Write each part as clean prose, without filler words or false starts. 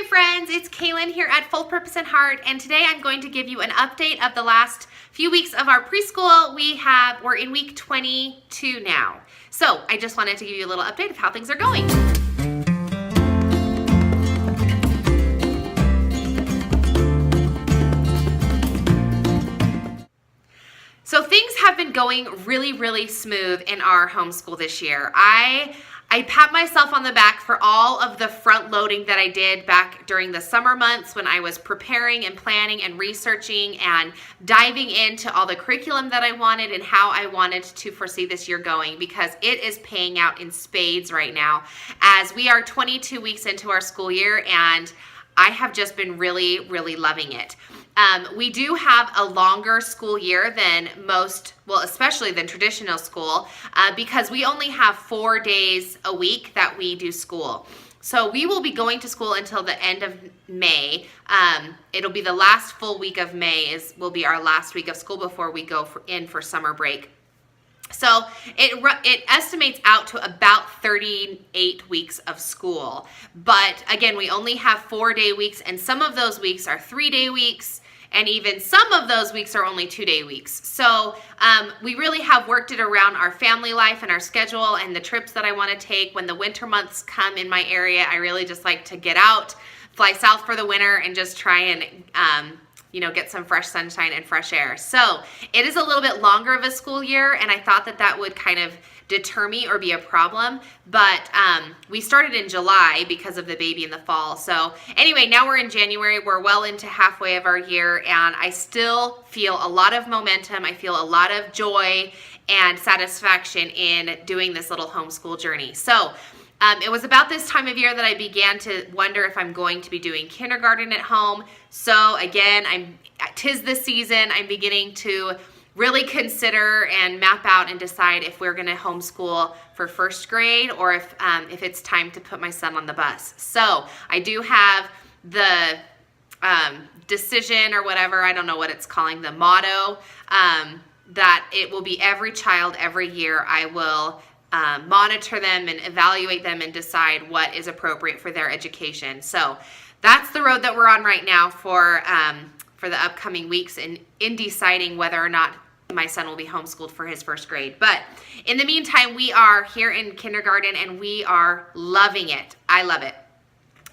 friends, it's Kaylin here at Full Purpose and Heart, and today I'm going to give you an update of the last few weeks of our preschool. We're in week 22 now. So I just wanted to give you a little update of how things are going. So things have been going really smooth in our homeschool this year. I pat myself on the back for all of the front loading that I did back during the summer months when I was preparing and planning and researching and diving into all the curriculum that I wanted and how I wanted to foresee this year going, because it is paying out in spades right now as we are 22 weeks into our school year, and I have just been really loving it. We do have a longer school year than most, well, especially than traditional school, because we only have 4 days a week that we do school. So we will be going to school until the end of May. It'll be the last full week of May will be our last week of school before we go in for summer break. So it estimates out to about 38 weeks of school. But again, we only have 4-day weeks, and some of those weeks are 3-day weeks, and even some of those weeks are only 2-day weeks. So we really have worked it around our family life and our schedule and the trips that I want to take. When the winter months come in my area, I really just like to get out, fly south for the winter, and just try and get some fresh sunshine and fresh air. So it is a little bit longer of a school year, and I thought that would kind of deter me or be a problem, but we started in July because of the baby in the fall. So anyway, now we're in January. We're well into halfway of our year, and I still feel a lot of momentum. I feel a lot of joy and satisfaction in doing this little homeschool journey. So it was about this time of year that I began to wonder if I'm going to be doing kindergarten at home. So again, 'tis the season. I'm beginning to really consider and map out and decide if we're going to homeschool for first grade or if it's time to put my son on the bus. So I do have the decision, or whatever, I don't know what it's calling, the motto, that it will be every child every year. I will monitor them and evaluate them and decide what is appropriate for their education. So that's the road that we're on right now for the upcoming weeks in deciding whether or not my son will be homeschooled for his first grade. But in the meantime, we are here in kindergarten and we are loving it. I love it.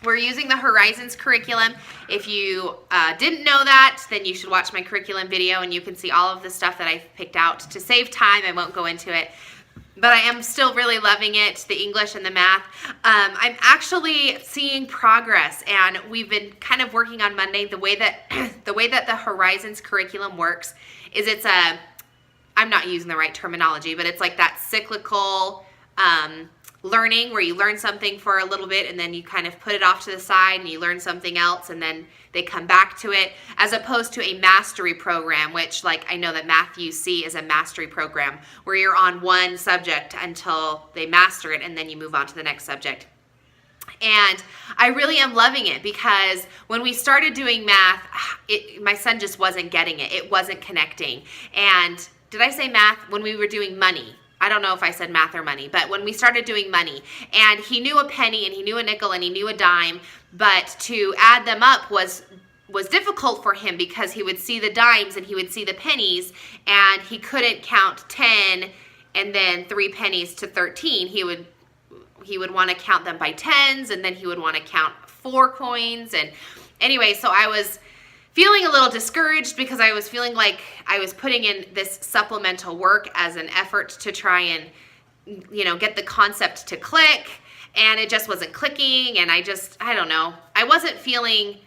We're using the Horizons curriculum. If you didn't know that, then you should watch my curriculum video and you can see all of the stuff that I've picked out. To save time, I won't go into it, but I am still really loving it, the English and the math. I'm actually seeing progress, and we've been kind of working on Monday. The way that the Horizons curriculum works is I'm not using the right terminology, but it's like that cyclical learning where you learn something for a little bit and then you kind of put it off to the side and you learn something else and then they come back to it, as opposed to a mastery program, which, like, I know that Math UC is a mastery program where you're on one subject until they master it and then you move on to the next subject. And I really am loving it, because when we started doing math, my son just wasn't getting it. It wasn't connecting. And did I say math? When we were doing money, I don't know if I said math or money, but when we started doing money, and he knew a penny and he knew a nickel and he knew a dime, but to add them up was difficult for him because he would see the dimes and he would see the pennies and he couldn't count 10 and then 3 pennies to 13. He would want to count them by tens, and then he would want to count 4 coins. And anyway, so I was feeling a little discouraged because I was feeling like I was putting in this supplemental work as an effort to try and, get the concept to click, and it just wasn't clicking. And I don't know. I wasn't feeling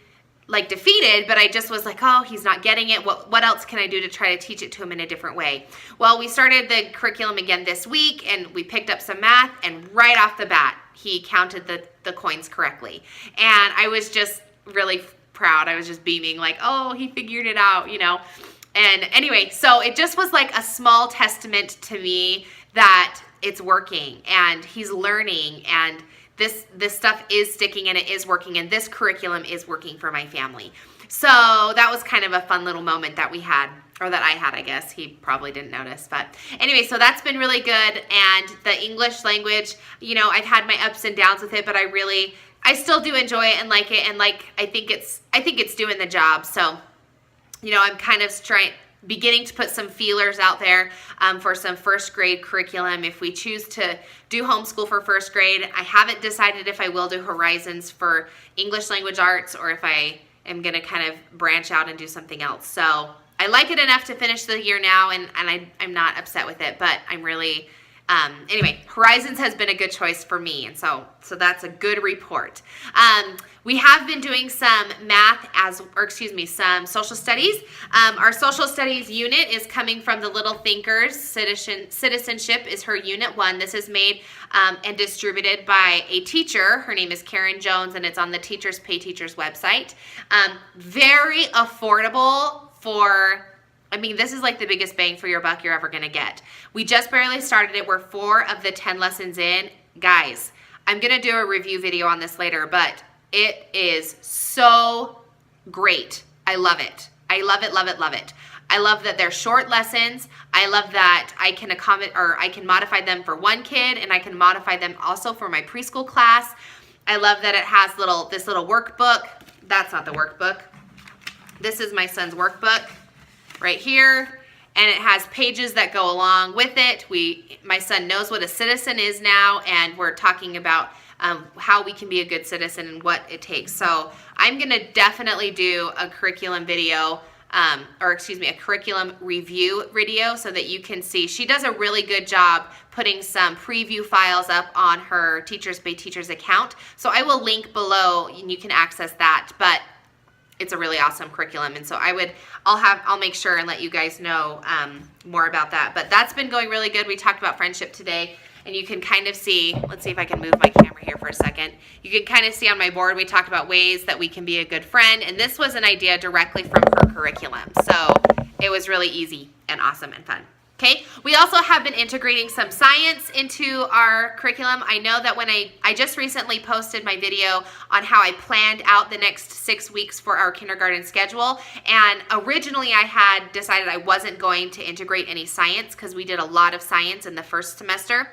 like defeated, but I just was like, oh, he's not getting it. What else can I do to try to teach it to him in a different way? Well, we started the curriculum again this week, and we picked up some math, and right off the bat, he counted the coins correctly. And I was just really proud. I was just beaming, like, oh, he figured it out, And anyway, so it just was like a small testament to me that it's working and he's learning, and this stuff is sticking and it is working, and this curriculum is working for my family. So that was kind of a fun little moment that we had, or that I had, I guess. He probably didn't notice. But anyway, so that's been really good. And the English language, I've had my ups and downs with it, but I really I still do enjoy it and like it, and I think it's doing the job. So, I'm kind of beginning to put some feelers out there for some first grade curriculum. If we choose to do homeschool for first grade, I haven't decided if I will do Horizons for English language arts or if I am going to kind of branch out and do something else. So I like it enough to finish the year now, and I'm not upset with it, but I'm really, anyway, Horizons has been a good choice for me, and so that's a good report. We have been doing some some social studies. Our social studies unit is coming from the Little Thinkers. Citizenship is her unit 1. This is made and distributed by a teacher. Her name is Karen Jones, and it's on the Teachers Pay Teachers website. Very affordable this is like the biggest bang for your buck you're ever going to get. We just barely started it. We're 4 of the 10 lessons in. Guys, I'm going to do a review video on this later, but it is so great. I love it. I love it, love it, love it. I love that they're short lessons. I love that I can modify them for one kid, and I can modify them also for my preschool class. I love that it has this little workbook. That's not the workbook. This is my son's workbook right here, and it has pages that go along with it. My son knows what a citizen is now, and we're talking about how we can be a good citizen and what it takes. So I'm going to definitely do a curriculum video, a curriculum review video so that you can see. She does a really good job putting some preview files up on her Teachers Pay Teachers account. So I will link below and you can access that, but it's a really awesome curriculum, and so I'll make sure and let you guys know more about that. But that's been going really good. We talked about friendship today, and you can kind of see, let's see if I can move my camera here for a second. You can kind of see on my board, we talked about ways that we can be a good friend, and this was an idea directly from her curriculum. So it was really easy and awesome and fun. Okay, we also have been integrating some science into our curriculum. I know that when I just recently posted my video on how I planned out the next 6 weeks for our kindergarten schedule, and originally I had decided I wasn't going to integrate any science because we did a lot of science in the first semester.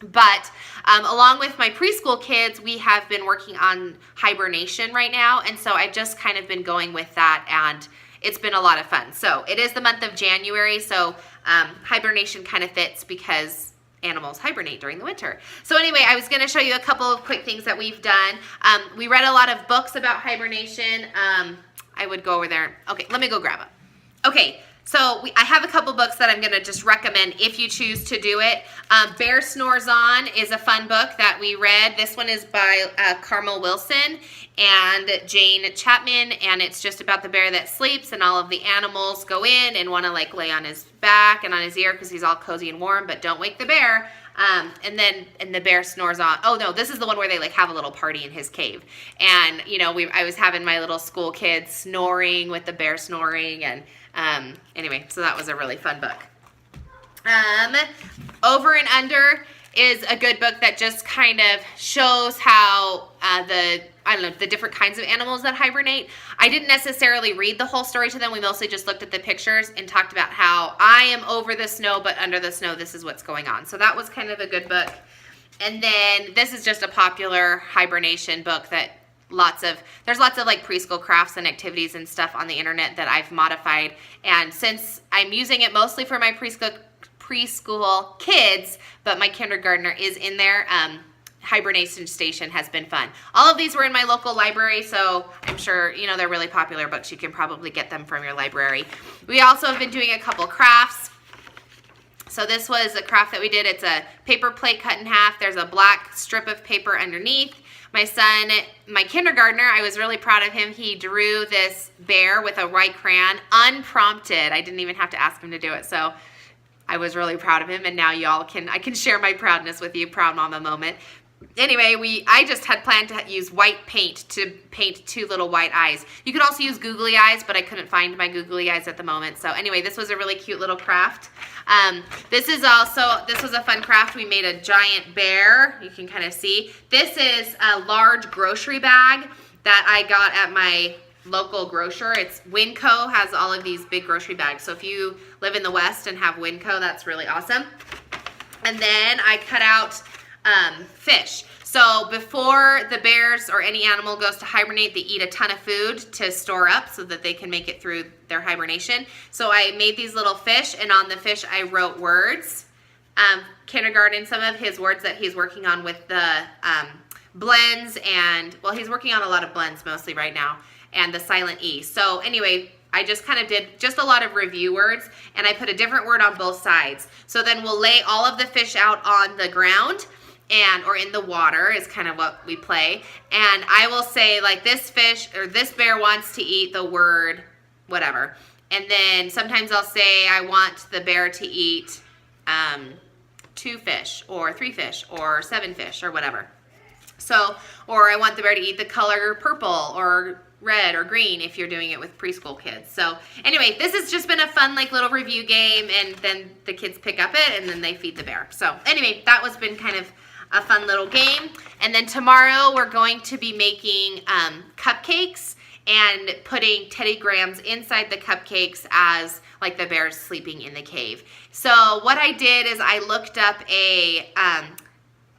But along with my preschool kids, we have been working on hibernation right now, and so I've just kind of been going with that, and it's been a lot of fun. So it is the month of January, so hibernation kind of fits because animals hibernate during the winter. So anyway, I was going to show you a couple of quick things that we've done. We read a lot of books about hibernation. I would go over there. Okay, let me go grab them. Okay, so I have a couple books that I'm going to just recommend if you choose to do it. Bear Snores On is a fun book that we read. This one is by Carmel Wilson and Jane Chapman, and it's just about the bear that sleeps, and all of the animals go in and want to lay on his back and on his ear because he's all cozy and warm, but don't wake the bear. And the bear snores on. Oh no, this is the one where they have a little party in his cave. And I was having my little school kids snoring with the bear snoring, and anyway, so that was a really fun book. Over and Under is a good book that just kind of shows how the different kinds of animals that hibernate. I didn't necessarily read the whole story to them. We mostly just looked at the pictures and talked about how I am over the snow, but under the snow, this is what's going on. So that was kind of a good book. And then this is just a popular hibernation book that there's lots of preschool crafts and activities and stuff on the internet that I've modified. And since I'm using it mostly for my preschool kids, but my kindergartner is in there, Hibernation Station has been fun. All of these were in my local library, so I'm sure, they're really popular books. You can probably get them from your library. We also have been doing a couple crafts. So this was a craft that we did. It's a paper plate cut in half. There's a black strip of paper underneath. My son, my kindergartner, I was really proud of him. He drew this bear with a white crayon, unprompted. I didn't even have to ask him to do it, so I was really proud of him, and now I can share my proudness with you, proud mama moment. Anyway, I just had planned to use white paint to paint 2 little white eyes. You could also use googly eyes, but I couldn't find my googly eyes at the moment. So anyway, this was a really cute little craft. This was a fun craft. We made a giant bear. You can kind of see. This is a large grocery bag that I got at my local grocer. It's Winco has all of these big grocery bags. So if you live in the West and have Winco, that's really awesome. And then I cut out fish. So before the bears or any animal goes to hibernate, they eat a ton of food to store up so that they can make it through their hibernation. So I made these little fish, and on the fish I wrote words. Kindergarten, some of his words that he's working on with the blends, and well, he's working on a lot of blends mostly right now, and the silent E. So anyway, I just kind of did just a lot of review words, and I put a different word on both sides. So then we'll lay all of the fish out on the ground, or in the water is kind of what we play. And I will say, like, this fish or this bear wants to eat the word whatever. And then sometimes I'll say I want the bear to eat 2 fish or 3 fish or 7 fish or whatever. So, or I want the bear to eat the color purple or red or green if you're doing it with preschool kids. So anyway, this has just been a fun like little review game, and then the kids pick up it and then they feed the bear. So anyway, that was been kind of a fun little game. And then tomorrow we're going to be making cupcakes and putting Teddy Grahams inside the cupcakes as like the bear's sleeping in the cave. So what I did is I looked up a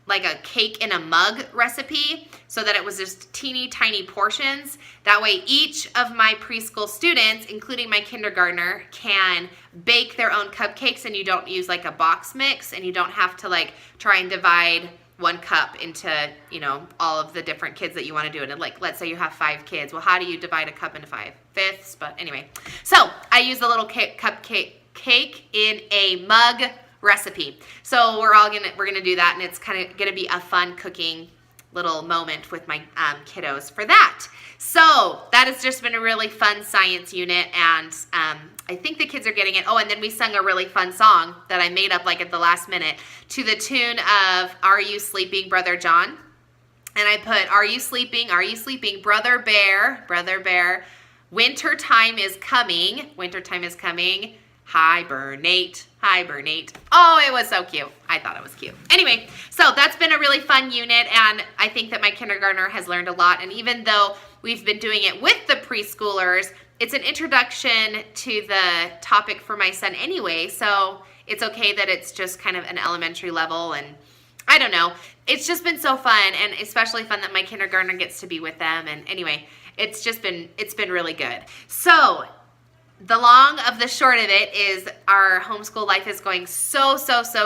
like a cake in a mug recipe so that it was just teeny tiny portions. That way each of my preschool students, including my kindergartner, can bake their own cupcakes, and you don't use like a box mix, and you don't have to like try and divide 1 cup into, you know, all of the different kids that you want to do it. And like, let's say you have 5 kids. Well, how do you divide a cup into 5/5? But anyway, so I use a little cupcake in a mug recipe. So we're gonna do that, and it's kind of gonna be a fun cooking little moment with my kiddos for that. So that has just been a really fun science unit, and I think the kids are getting it. Oh, and then we sung a really fun song that I made up like at the last minute to the tune of Are You Sleeping, Brother John? And I put, are you sleeping, brother bear, winter time is coming, hibernate. Oh, it was so cute. I thought it was cute. Anyway, so that's been a really fun unit, and I think that my kindergartner has learned a lot. And even though we've been doing it with the preschoolers, it's an introduction to the topic for my son anyway, so it's okay that it's just kind of an elementary level, and I don't know. It's just been so fun, and especially fun that my kindergartner gets to be with them. And anyway, it's been really good. So the long of the short of it is our homeschool life is going so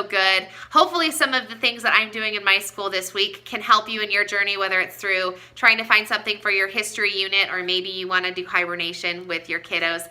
good. Hopefully some of the things that I'm doing in my school this week can help you in your journey, whether it's through trying to find something for your history unit, or maybe you want to do hibernation with your kiddos.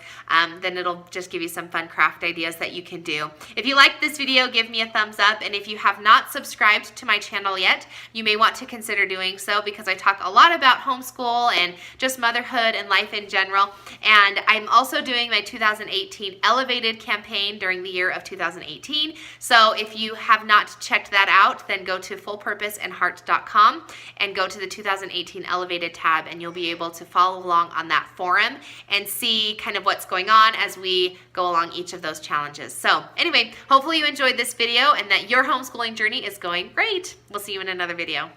Then it'll just give you some fun craft ideas that you can do. If you liked this video, give me a thumbs up. And if you have not subscribed to my channel yet, you may want to consider doing so, because I talk a lot about homeschool and just motherhood and life in general. And I'm also doing my 2018 Elevated campaign during the year of 2018. So if you have not checked that out, then go to fullpurposeandheart.com and go to the 2018 Elevated tab, and you'll be able to follow along on that forum and see kind of what's going on as we go along each of those challenges. So anyway, hopefully you enjoyed this video and that your homeschooling journey is going great. We'll see you in another video.